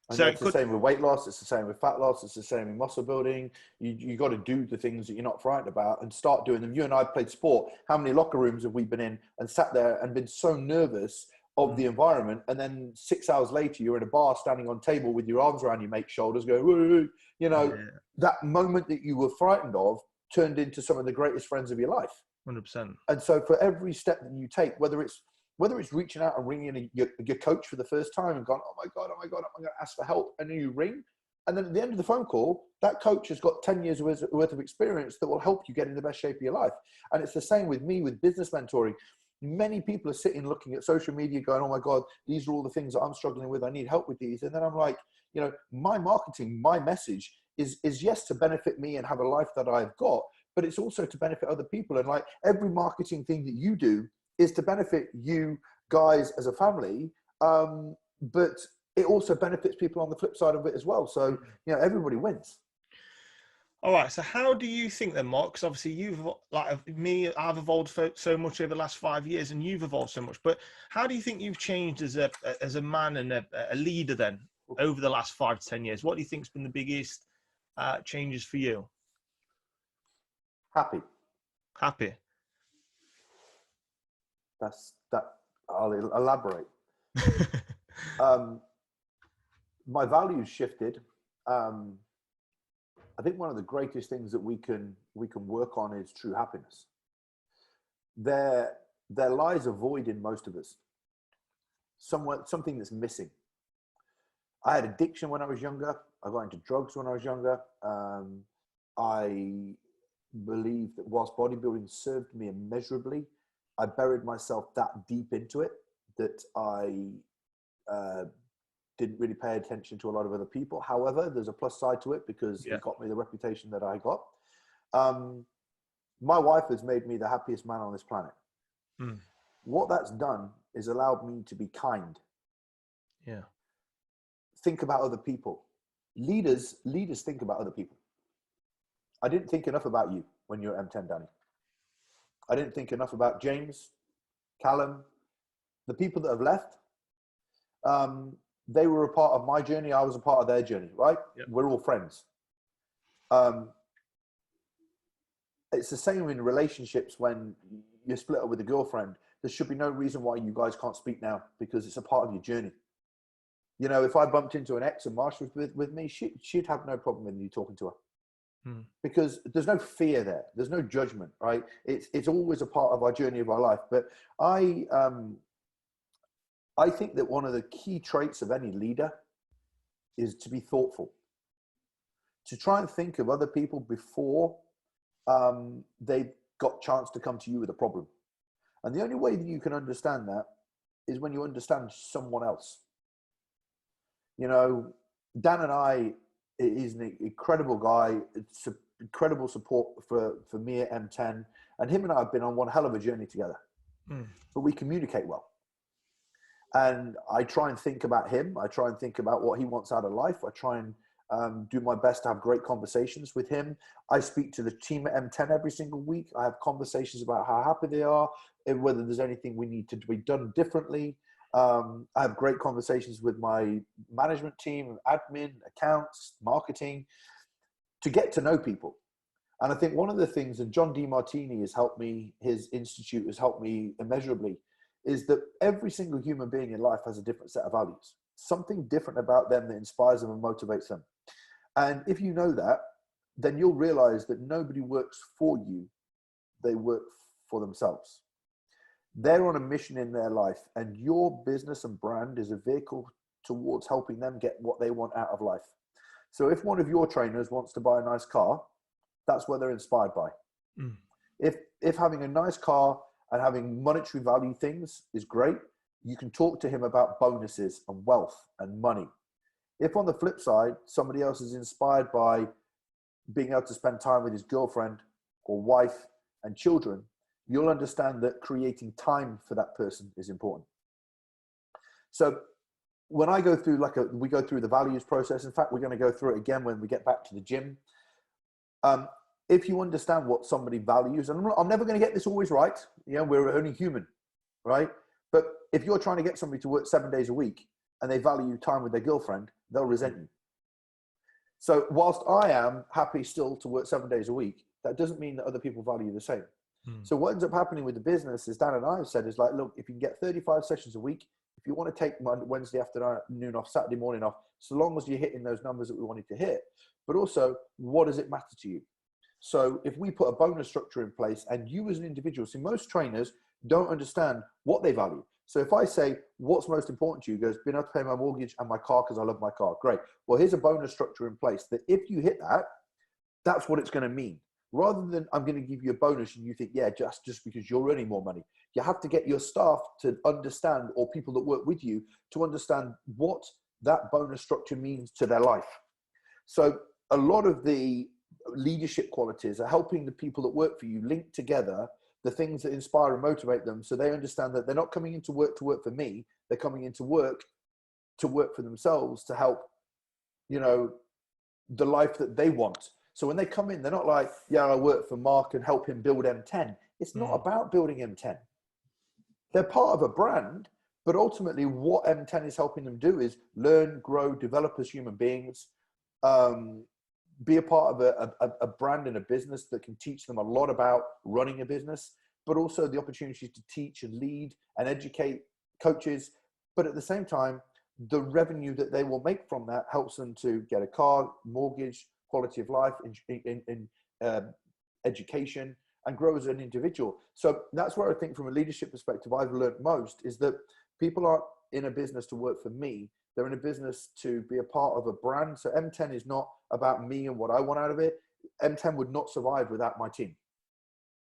And So it's the same with weight loss. It's the same with fat loss. It's the same with muscle building. You got to do the things that you're not frightened about and start doing them. You and I played sport. How many locker rooms have we been in and sat there and been so nervous of the environment? And then 6 hours later, you're in a bar standing on a table with your arms around your mate's shoulders going, woo, you know, that moment that you were frightened of turned into some of the greatest friends of your life. 100%. And so for every step that you take, whether it's reaching out and ringing your coach for the first time and gone, oh my God, I'm going to ask for help. And then you ring. And then at the end of the phone call, that coach has got 10 years worth of experience that will help you get in the best shape of your life. And it's the same with me with business mentoring. Many people are sitting looking at social media going, oh my God, these are all the things that I'm struggling with. I need help with these. And then I'm like, you know, my marketing, my message is yes, to benefit me and have a life that I've got, but it's also to benefit other people. And like every marketing thing that you do is to benefit you guys as a family, but it also benefits people on the flip side of it as well. So, you know, everybody wins. All right. So how do you think then, Mark? Because obviously you've like me, I've evolved so much over the last 5 years, and you've evolved so much. But how do you think you've changed as a man and a leader then over the last 5 to 10 years? What do you think's been the biggest changes for you? Happy. That I'll elaborate. My values shifted. I think one of the greatest things that we can work on is true happiness. There lies a void in most of us. Something that's missing. I had addiction when I was younger. I got into drugs when I was younger. I believe that whilst bodybuilding served me immeasurably, I buried myself that deep into it that I didn't really pay attention to a lot of other people. However, there's a plus side to it because it got me the reputation that I got. My wife has made me the happiest man on this planet. What that's done is allowed me to be kind. Yeah. Think about other people. Leaders think about other people. I didn't think enough about you when you were M10, Danny. I didn't think enough about James, Callum, the people that have left. They were a part of my journey. I was a part of their journey, right? Yep. We're all friends. It's the same in relationships when you're split up with a girlfriend. There should be no reason why you guys can't speak now because it's a part of your journey. You know, if I bumped into an ex and Marsh was with me, she'd have no problem with you talking to her. Because there's no fear there. There's no judgment, right? It's always a part of our journey of our life. But I think that one of the key traits of any leader is to be thoughtful, to try and think of other people before they've got chance to come to you with a problem. And the only way that you can understand that is when you understand someone else. You know, Dan and I, he's an incredible guy. It's incredible support for me at M10. And him and I have been on one hell of a journey together. But we communicate well. And I try and think about him. I try and think about what he wants out of life. I try and do my best to have great conversations with him. I speak to the team at M10 every single week. I have conversations about how happy they are and whether there's anything we need to be done differently. I have great conversations with my management team, admin, accounts, marketing. to get to know people. And I think one of the things, and John DeMartini has helped me, his institute has helped me immeasurably, is that every single human being in life has a different set of values, something different about them that inspires them and motivates them. And if you know that, then you'll realize that nobody works for you, they work for themselves. They're on a mission in their life, and your business and brand is a vehicle towards helping them get what they want out of life. So if one of your trainers wants to buy a nice car, that's what they're inspired by. Mm. If having a nice car and having monetary value things is great, you can talk to him about bonuses and wealth and money. If on the flip side, somebody else is inspired by being able to spend time with his girlfriend or wife and children, you'll understand that creating time for that person is important. So when I go through we go through the values process. In fact, we're going to go through it again when we get back to the gym. If you understand what somebody values, and I'm never going to get this always right. We're only human, right? But if you're trying to get somebody to work 7 days a week and they value time with their girlfriend, they'll resent you. So whilst I am happy still to work 7 days a week, that doesn't mean that other people value the same. So what ends up happening with the business, as Dan and I have said, is like, look, if you can get 35 sessions a week, if you want to take Wednesday afternoon off, Saturday morning off, so long as you're hitting those numbers that we wanted to hit, but also, what does it matter to you? So if we put a bonus structure in place, and you as an individual, see, most trainers don't understand what they value. So if I say, what's most important to you? He goes, being able to pay my mortgage and my car because I love my car. Great. Well, here's a bonus structure in place that if you hit that, that's what it's going to mean. Rather than I'm going to give you a bonus and you think, yeah, just because you're earning more money. You have to get your staff to understand, or people that work with you to understand what that bonus structure means to their life. So a lot of the leadership qualities are helping the people that work for you link together the things that inspire and motivate them, so they understand that they're not coming into work to work for me. They're coming into work for themselves, to help, the life that they want. So when they come in, they're not like, yeah, I work for Mark and help him build M10. It's not about building M10. They're part of a brand, but ultimately what M10 is helping them do is learn, grow, develop as human beings, be a part of a brand and a business that can teach them a lot about running a business, but also the opportunity to teach and lead and educate coaches. But at the same time, the revenue that they will make from that helps them to get a car, mortgage, quality of life, in education, and grow as an individual. So that's where I think from a leadership perspective, I've learned most, is that people aren't in a business to work for me. They're in a business to be a part of a brand. So M10 is not about me and what I want out of it. M10 would not survive without my team.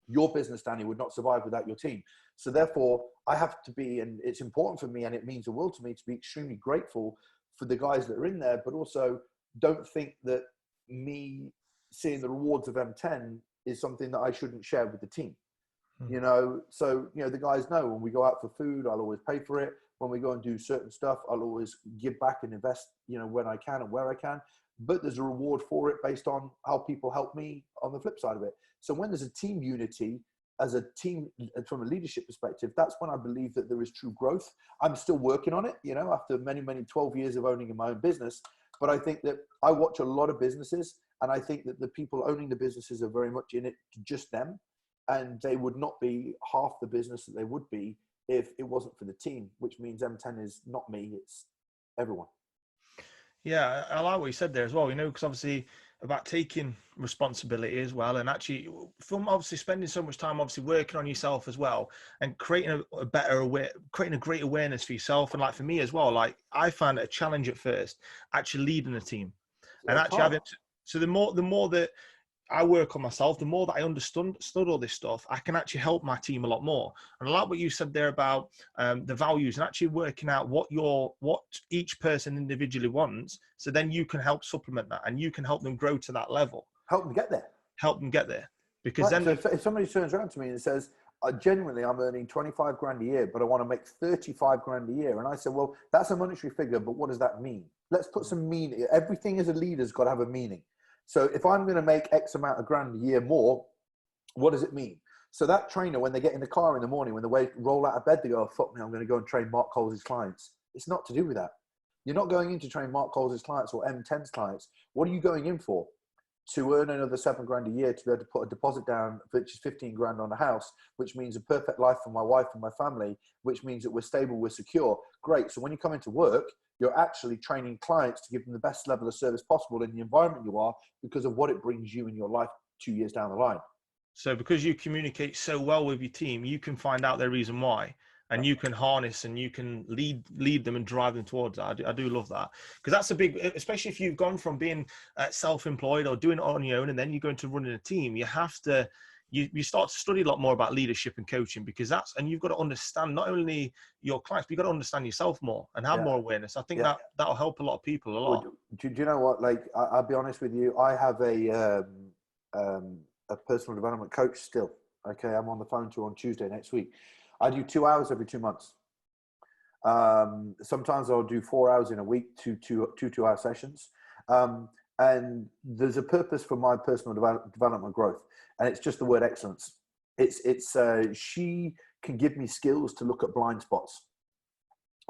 Your business, Danny, would not survive without your team. So therefore, I have to be, and it's important for me, and it means the world to me, to be extremely grateful for the guys that are in there, but also don't think that me seeing the rewards of M10 is something that I shouldn't share with the team. So the guys know when we go out for food, I'll always pay for it. When we go and do certain stuff, I'll always give back and invest, when I can and where I can. But there's a reward for it based on how people help me on the flip side of it. So when there's a team unity as a team from a leadership perspective, that's when I believe that there is true growth. I'm still working on it, after many, 12 years of owning my own business. But I think that I watch a lot of businesses, and I think that the people owning the businesses are very much in it to just them. And they would not be half the business that they would be if it wasn't for the team, which means M10 is not me, it's everyone. Yeah, I like what you said there as well, because obviously about taking responsibility as well, and actually from obviously spending so much time obviously working on yourself as well, and creating creating a great awareness for yourself. And like for me as well, like I found it a challenge at first, actually leading a team. Yeah, And actually so the more that I work on myself, the more that I understood all this stuff, I can actually help my team a lot more. And I like what you said there about the values and actually working out what each person individually wants. So then you can help supplement that, and you can help them grow to that level. Help them get there. Because right. So if somebody turns around to me and says, genuinely, I'm earning 25 grand a year, but I want to make 35 grand a year. And I said, well, that's a monetary figure, but what does that mean? Let's put some meaning. Everything as a leader's got to have a meaning. So if I'm going to make X amount of grand a year more, what does it mean? So that trainer, when they get in the car in the morning, when they roll out of bed, they go, oh, fuck me, I'm going to go and train Mark Coles' clients. It's not to do with that. You're not going in to train Mark Coles' clients or M10's clients. What are you going in for? to earn another 7 grand a year to be able to put a deposit down, which is 15 grand on a house, which means a perfect life for my wife and my family, which means that we're stable, we're secure. Great. So when you come into work, you're actually training clients to give them the best level of service possible in the environment you are, because of what it brings you in your life 2 years down the line. So because you communicate so well with your team, you can find out their reason why, and you can harness and you can lead them and drive them towards that. I do love that, because that's a big, especially if you've gone from being self-employed or doing it on your own, and then you're going to running a team. You have to, you start to study a lot more about leadership and coaching, because and you've got to understand not only your clients, but you've got to understand yourself more and have more awareness. I think that'll help a lot of people a lot. Well, do you know what? Like, I'll be honest with you. I have a personal development coach still. Okay, I'm on the phone to her on Tuesday next week. I do 2 hours every 2 months. Sometimes I'll do 4 hours in a week, two 2-hour sessions. And there's a purpose for my personal development growth, and it's just the word excellence. She can give me skills to look at blind spots.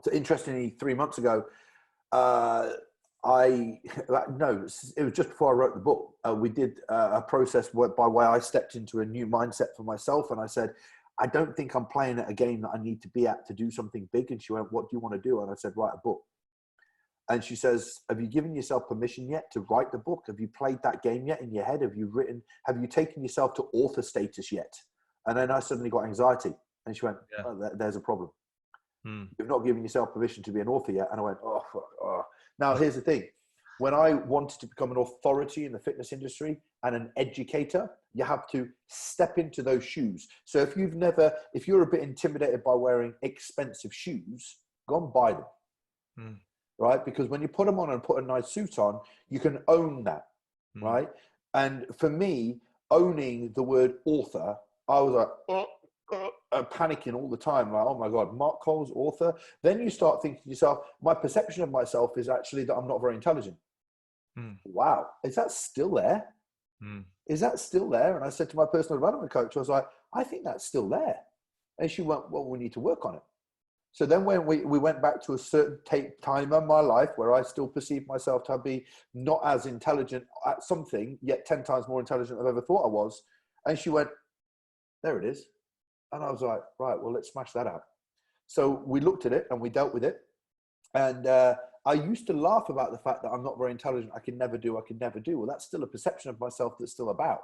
So interestingly, 3 months ago, it was just before I wrote the book. We did a process by way I stepped into a new mindset for myself, and I said, I don't think I'm playing at a game that I need to be at to do something big. And she went, what do you want to do? And I said, write a book. And she says, have you given yourself permission yet to write the book? Have you played that game yet in your head? Have you taken yourself to author status yet? And then I suddenly got anxiety. And she went, oh, there's a problem. You've not given yourself permission to be an author yet. And I went, oh. Now, here's the thing. When I wanted to become an authority in the fitness industry and an educator, you have to step into those shoes. So if you're a bit intimidated by wearing expensive shoes, go and buy them, right? Because when you put them on and put a nice suit on, you can own that, right? And for me, owning the word author, I was like, panicking all the time, like, oh my God, Mark Cole's author. Then you start thinking to yourself, my perception of myself is actually that I'm not very intelligent. Wow, is that still there? Is that still there? And I said to my personal development coach, I was like, I think that's still there. And she went, well, we need to work on it. So then when we went back to a certain time in my life where I still perceived myself to be not as intelligent at something, yet 10 times more intelligent than I've ever thought I was. And she went, there it is. And I was like, right, well, let's smash that out. So we looked at it and we dealt with it. And I used to laugh about the fact that I'm not very intelligent. I can never do. Well, that's still a perception of myself that's still about.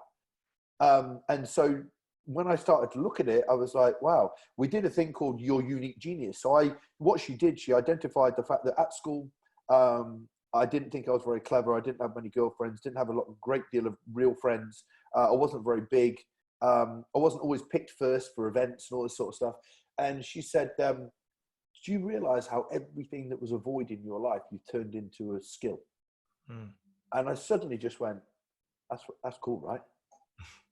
And so when I started to look at it, I was like, wow, we did a thing called Your Unique Genius. So what she did, she identified the fact that at school, I didn't think I was very clever. I didn't have many girlfriends, didn't have great deal of real friends. I wasn't very big. I wasn't always picked first for events and all this sort of stuff. And she said, do you realize how everything that was a void in your life, you turned into a skill? And I suddenly just went, that's cool, right?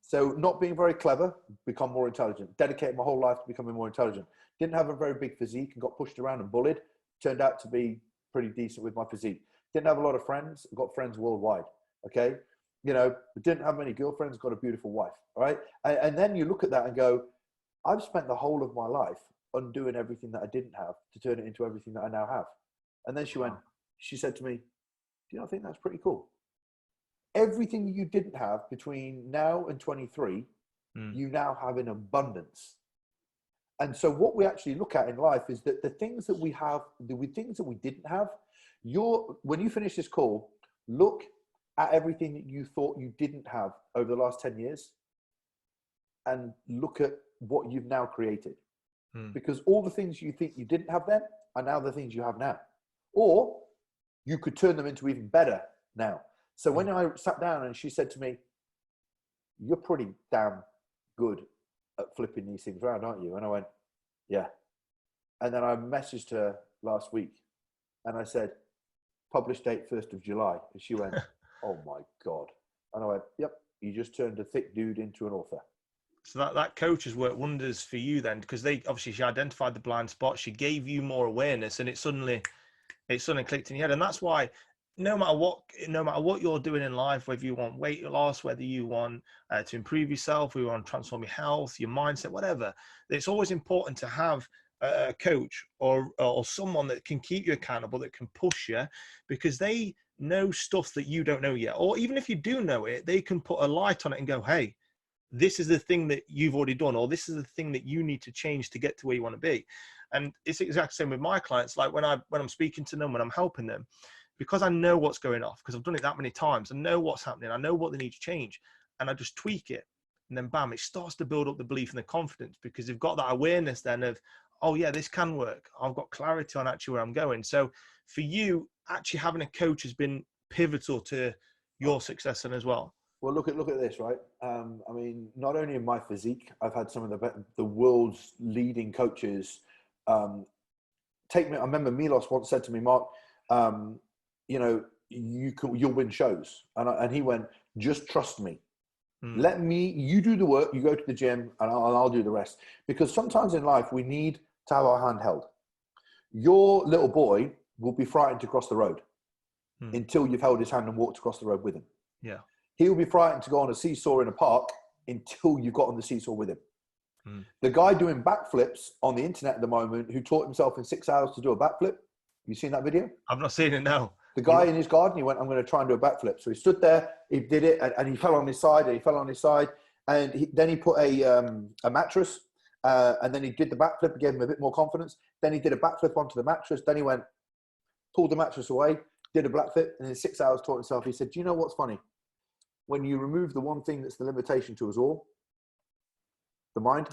So not being very clever, become more intelligent. Dedicated my whole life to becoming more intelligent. Didn't have a very big physique and got pushed around and bullied. Turned out to be pretty decent with my physique. Didn't have a lot of friends. Got friends worldwide. Okay. Didn't have many girlfriends. Got a beautiful wife. All right. And then you look at that and go, I've spent the whole of my life undoing everything that I didn't have to turn it into everything that I now have. And then she said to me, do you not think that's pretty cool? Everything you didn't have between now and 23, you now have in abundance. And so what we actually look at in life is that the things that we have, the things that we didn't have, when you finish this call, look at everything that you thought you didn't have over the last 10 years and look at what you've now created. Because all the things you think you didn't have then are now the things you have now. Or you could turn them into even better now. So when I sat down and she said to me, you're pretty damn good at flipping these things around, aren't you? And I went, yeah. And then I messaged her last week and I said, publish date 1st of July. And she went, oh my God. And I went, yep, you just turned a thick dude into an author. So that coach has worked wonders for you then, because she identified the blind spot, she gave you more awareness, and it suddenly clicked in your head. And that's why no matter what you're doing in life, whether you want weight loss, whether you want to improve yourself, whether you want to transform your health, your mindset, whatever, it's always important to have a coach or someone that can keep you accountable, that can push you, because they know stuff that you don't know yet. Or even if you do know it, they can put a light on it and go, hey, this is the thing that you've already done, or this is the thing that you need to change to get to where you want to be. And it's exactly the same with my clients. Like when I'm speaking to them, when I'm helping them, because I know what's going off, because I've done it that many times, I know what's happening, I know what they need to change, and I just tweak it. And then bam, it starts to build up the belief and the confidence, because they've got that awareness then of, oh yeah, this can work. I've got clarity on actually where I'm going. So for you, actually having a coach has been pivotal to your success and as well. Well, look at this, right? I mean, not only in my physique, I've had some of the world's leading coaches take me. I remember Milos once said to me, Mark, you know, you'll win shows, and he went, just trust me. You do the work, you go to the gym, and I'll do the rest. Because sometimes in life we need to have our hand held. Your little boy will be frightened to cross the road until you've held his hand and walked across the road with him. Yeah. He'll be frightened to go on a seesaw in a park until you've got on the seesaw with him. The guy doing backflips on the internet at the moment, who taught himself in 6 hours to do a backflip. You seen that video? I've not seen it, no. The guy in his garden, he went, I'm going to try and do a backflip. So he stood there, he did it, and he fell on his side, and then he put a mattress, and then he did the backflip, gave him a bit more confidence. Then he did a backflip onto the mattress. Then he went, pulled the mattress away, did a backflip, and in 6 hours taught himself. He said, do you know what's funny? When you remove the one thing that's the limitation to us all, the mind,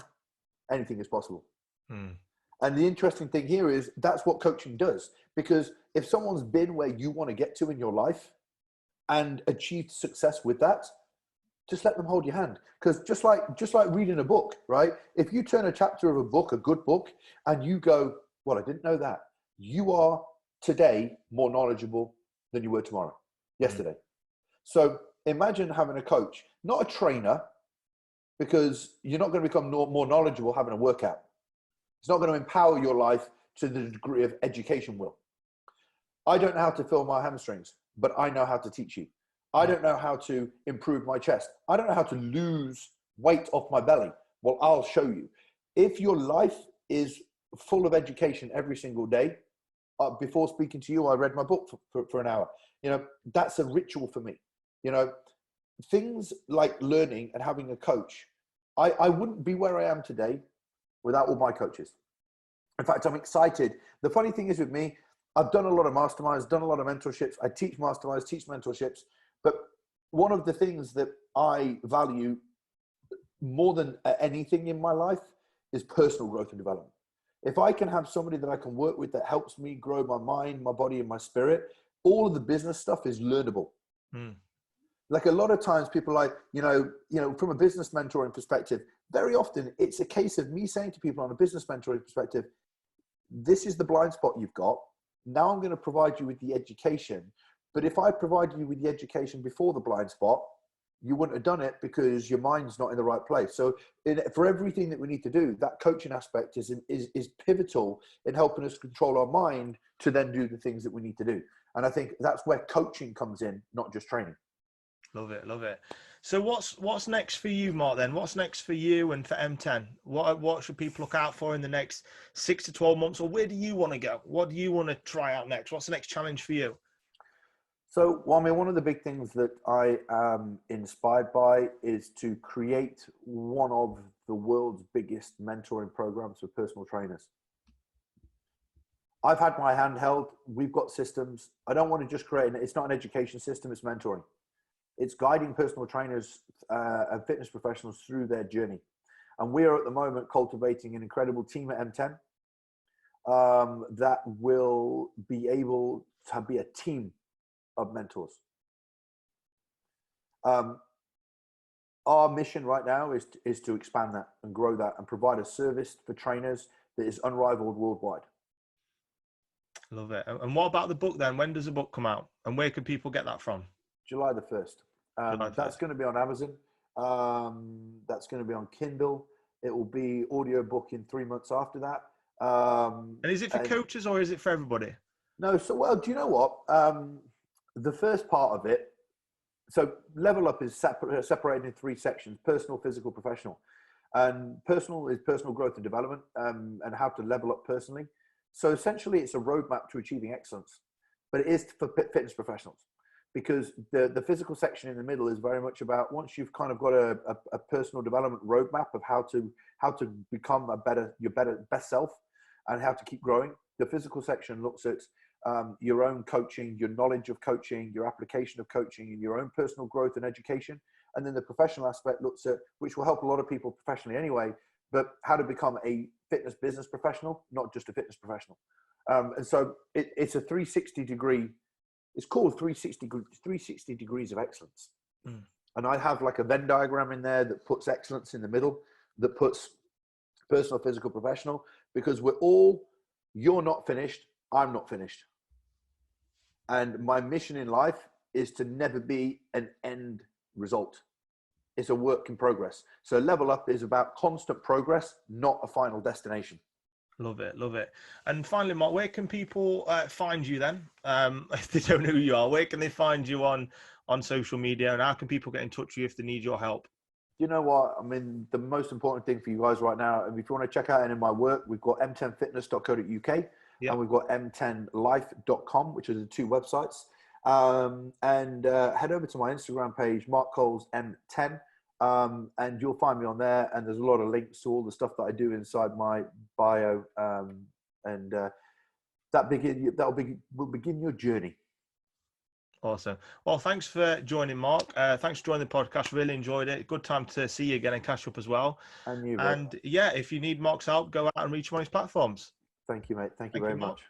anything is possible. And the interesting thing here is that's what coaching does. Because if someone's been where you want to get to in your life and achieved success with that, just let them hold your hand. Because just like reading a book, right? If you turn a chapter of a book, a good book, and you go, well, I didn't know that. You are today more knowledgeable than you were yesterday. So imagine having a coach, not a trainer, because you're not going to become more knowledgeable having a workout. It's not going to empower your life to the degree of education will. I don't know how to fill my hamstrings, but I know how to teach you. I don't know how to improve my chest. I don't know how to lose weight off my belly. Well, I'll show you. If your life is full of education every single day, before speaking to you, I read my book for an hour. You know, that's a ritual for me. You know, things like learning and having a coach. I wouldn't be where I am today without all my coaches. In fact, I'm excited. The funny thing is with me, I've done a lot of masterminds, done a lot of mentorships. I teach masterminds, teach mentorships. But one of the things that I value more than anything in my life is personal growth and development. If I can have somebody that I can work with that helps me grow my mind, my body, and my spirit, all of the business stuff is learnable. Like a lot of times people like, you know, from a business mentoring perspective, very often it's a case of me saying to people on a business mentoring perspective, this is the blind spot you've got. Now I'm going to provide you with the education. But if I provided you with the education before the blind spot, you wouldn't have done it because your mind's not in the right place. So for everything that we need to do, that coaching aspect is pivotal in helping us control our mind to then do the things that we need to do. And I think that's where coaching comes in, not just training. Love it, love it. So what's next for you, Mark, then? What's next for you and for M10? What should people look out for in the next 6 to 12 months? Or where do you want to go? What do you want to try out next? What's the next challenge for you? So, well, I mean, one of the big things that I am inspired by is to create one of the world's biggest mentoring programs for personal trainers. I've had my hand held. We've got systems. I don't want to just create it's not an education system, it's mentoring. It's guiding personal trainers and fitness professionals through their journey. And we are at the moment cultivating an incredible team at M10 that will be able to be a team of mentors. Our mission right now is to expand that and grow that and provide a service for trainers that is unrivaled worldwide. Love it. And what about the book then? When does the book come out? And where can people get that from? July the 1st. That's going to be on Amazon. That's going to be on Kindle. It will be audio book in 3 months after that. And is it for coaches or is it for everybody? No. So, well, do you know what? The first part of it, so Level Up is separated in 3 sections: personal, physical, professional. And personal is personal growth and development, and how to level up personally. So essentially it's a roadmap to achieving excellence, but it is for fitness professionals. because the physical section in the middle is very much about, once you've kind of got a personal development roadmap of how to become your best self and how to keep growing. The physical section looks at your own coaching, your knowledge of coaching, your application of coaching, and your own personal growth and education. And then the professional aspect looks at, which will help a lot of people professionally anyway, but how to become a fitness business professional, not just a fitness professional. And so it's a 360 degree. It's called 360 degrees of excellence. Mm. And I have like a Venn diagram in there that puts excellence in the middle, that puts personal, physical, professional, because you're not finished, I'm not finished. And my mission in life is to never be an end result. It's a work in progress. So level up is about constant progress, not a final destination. Love it, love it. And finally, Mark, where can people find you then? If they don't know who you are, where can they find you on social media, and how can people get in touch with you if they need your help? You know what? I mean, the most important thing for you guys right now, and if you want to check out any of my work, we've got m10fitness.co.uk. Yep. And we've got m10life.com, which are the two websites. And head over to my Instagram page, Mark Coles M10, and you'll find me on there. And there's a lot of links to all the stuff that I do inside my bio, and will begin your journey. Awesome. Well, thanks for joining, Mark. Thanks for joining the podcast. Really enjoyed it. Good time to see you again and catch up as well. And you, and yeah, if you need Mark's help, go out and reach him on his platforms. Thank you, mate. Thank you very much.